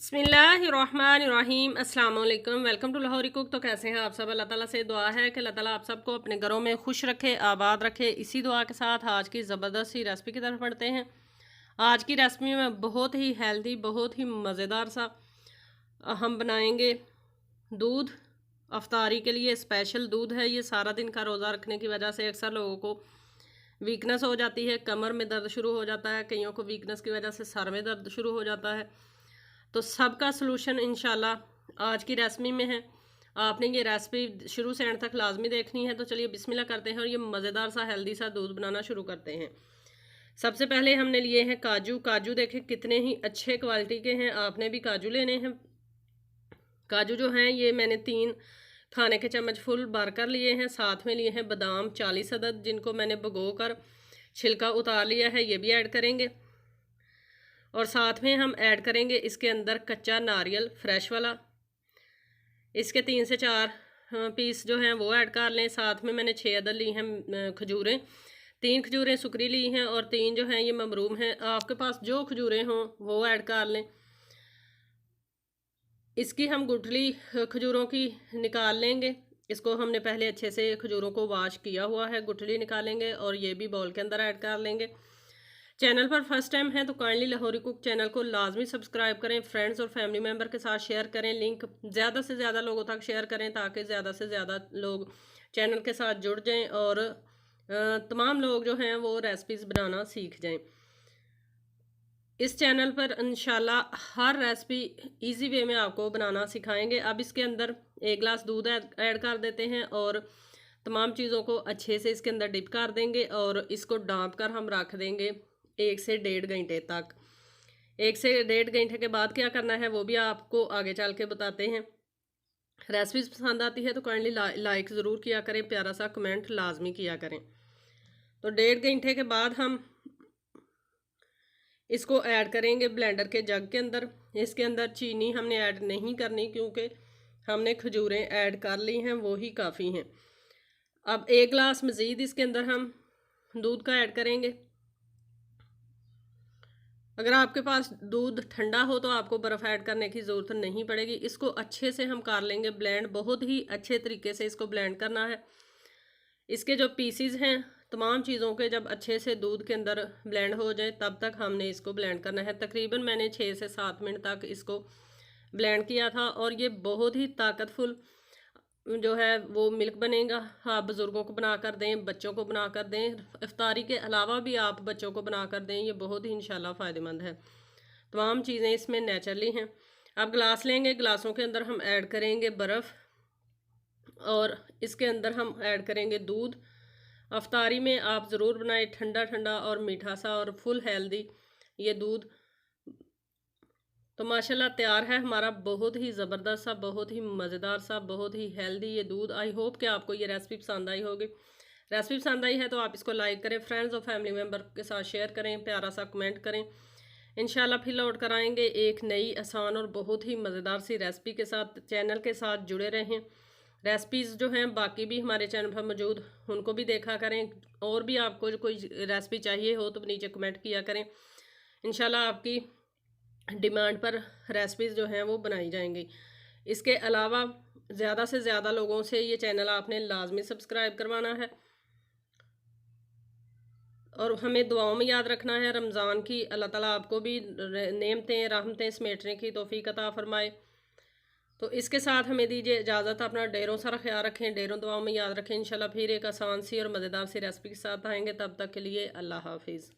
बिस्मिल्लाहिर्रहमानिर्रहीम अस्सलाम वालेकुम। Welcome to Lahori cook. तो कैसे हैं आप सब? अल्लाह ताला से दुआ है कि अल्लाह ताला आप सबको अपने घरों में खुश रखे, आबाद रखे। इसी दुआ के साथ आज की ज़बरदस्त सी रेसिपी की तरफ बढ़ते हैं। आज की रेसिपी में बहुत ही हेल्दी, बहुत ही मज़ेदार सा हम बनाएंगे दूध। अफ्तारी के लिए स्पेशल दूध है ये। सारा दिन का रोज़ा रखने की वजह से अक्सर लोगों को वीकनेस हो जाती है, कमर में दर्द शुरू हो जाता है, कईयों को वीकनेस की वजह से सर में दर्द शुरू हो जाता है। तो सबका सलूशन इंशाल्लाह आज की रेसिपी में है। आपने ये रेसिपी शुरू से एंड तक लाजमी देखनी है। तो चलिए बिस्मिल्लाह करते हैं और ये मज़ेदार सा हेल्दी सा दूध बनाना शुरू करते हैं। सबसे पहले हमने लिए हैं काजू। काजू देखें कितने ही अच्छे क्वालिटी के हैं, आपने भी काजू लेने हैं। काजू जो हैं ये मैंने 3 खाने के चम्मच फुल भर कर लिए हैं। साथ में लिए हैं बादाम 40 अदद, जिनको मैंने भिगो कर छिलका उतार लिया है, ये भी ऐड करेंगे। और साथ में हम ऐड करेंगे इसके अंदर कच्चा नारियल फ्रेश वाला। इसके 3 से 4 पीस जो हैं वो ऐड कर लें। साथ में मैंने 6 अदद ली हैं खजूरें। 3 खजूरें सुकरी ली हैं और 3 जो हैं ये ममरूम हैं। आपके पास जो खजूरें हों वो ऐड कर लें। इसकी हम गुठली खजूरों की निकाल लेंगे। इसको हमने पहले अच्छे से खजूरों को वॉश किया हुआ है, गुठली निकालेंगे और ये भी बाउल के अंदर ऐड कर लेंगे। चैनल पर फर्स्ट टाइम है तो काइंडली लाहौरी कुक चैनल को लाजमी सब्सक्राइब करें, फ्रेंड्स और फैमिली मेम्बर के साथ शेयर करें, लिंक ज़्यादा से ज़्यादा लोगों तक शेयर करें ताकि ज़्यादा से ज़्यादा लोग चैनल के साथ जुड़ जाएं और तमाम लोग जो हैं वो रेसिपीज़ बनाना सीख जाएं। इस चैनल पर इंशाल्लाह हर रेसिपी इजी वे में आपको बनाना सिखाएंगे। अब इसके अंदर 1 गिलास दूध ऐड कर देते हैं और तमाम चीज़ों को अच्छे से इसके अंदर डिप कर देंगे और इसको डाँप कर हम रख देंगे 1 से 1.5 घंटे तक। 1 से 1.5 घंटे के बाद क्या करना है वो भी आपको आगे चल के बताते हैं। रेसिपीज पसंद आती है तो काइंडली लाइक ज़रूर किया करें, प्यारा सा कमेंट लाजमी किया करें। तो 1.5 घंटे के बाद हम इसको ऐड करेंगे ब्लेंडर के जग के अंदर। इसके अंदर चीनी हमने ऐड नहीं करनी क्योंकि हमने खजूरें ऐड कर ली हैं, वो ही काफ़ी हैं। अब 1 गिलास मज़ीद इसके अंदर हम दूध का ऐड करेंगे। अगर आपके पास दूध ठंडा हो तो आपको बर्फ़ ऐड करने की ज़रूरत नहीं पड़ेगी। इसको अच्छे से हम कर लेंगे ब्लेंड, बहुत ही अच्छे तरीके से इसको ब्लेंड करना है। इसके जो पीसीज हैं तमाम चीज़ों के जब अच्छे से दूध के अंदर ब्लेंड हो जाए तब तक हमने इसको ब्लेंड करना है। तकरीबन मैंने 6 से 7 मिनट तक इसको ब्लेंड किया था और ये बहुत ही ताकतफुल जो है वो मिल्क बनेगा। आप बुज़ुर्गों को बना कर दें, बच्चों को बना कर दें, इफ्तारी के अलावा भी आप बच्चों को बना कर दें, ये बहुत ही इंशाल्लाह फ़ायदेमंद है। तमाम चीज़ें इसमें नेचुरली हैं। अब गिलास लेंगे, गिलासों के अंदर हम ऐड करेंगे बर्फ़ और इसके अंदर हम ऐड करेंगे दूध। अफ्तारी में आप ज़रूर बनाएं ठंडा ठंडा और मीठा सा और फुल हेल्दी ये दूध। तो माशाल्लाह तैयार है हमारा बहुत ही ज़बरदस्त सा, बहुत ही मज़ेदार सा, बहुत ही हेल्दी ये दूध। आई होप कि आपको ये रेसिपी पसंद आई होगी। रेसिपी पसंद आई है तो आप इसको लाइक करें, फ्रेंड्स और फैमिली मेम्बर के साथ शेयर करें, प्यारा सा कमेंट करें। इंशाल्लाह फिर लौट कर आएंगे एक नई आसान और बहुत ही मज़ेदार सी रेसिपी के साथ। चैनल के साथ जुड़े रहें। रेसिपीज़ जो हैं बाकी भी हमारे चैनल पर मौजूद, उनको भी देखा करें। और भी आपको जो कोई रेसिपी चाहिए हो तो नीचे कमेंट किया करें। इंशाल्लाह आपकी डिमांड पर रेसिपीज़ जो हैं वो बनाई जाएंगी। इसके अलावा ज़्यादा से ज़्यादा लोगों से ये चैनल आपने लाजमी सब्सक्राइब करवाना है और हमें दुआओं में याद रखना है। रमज़ान की अल्लाह ताला आपको भी नेमतें रहमतें समेटने की तौफीक अता फरमाए। तो इसके साथ हमें दीजिए इजाज़त। अपना ढेरों सारा ख्याल रखें, ढेरों दुआओं में याद रखें। इंशाल्लाह फिर एक आसान सी और मज़ेदार सी रेसिपी के साथ आएंगे। तब तक के लिए अल्लाह हाफिज़।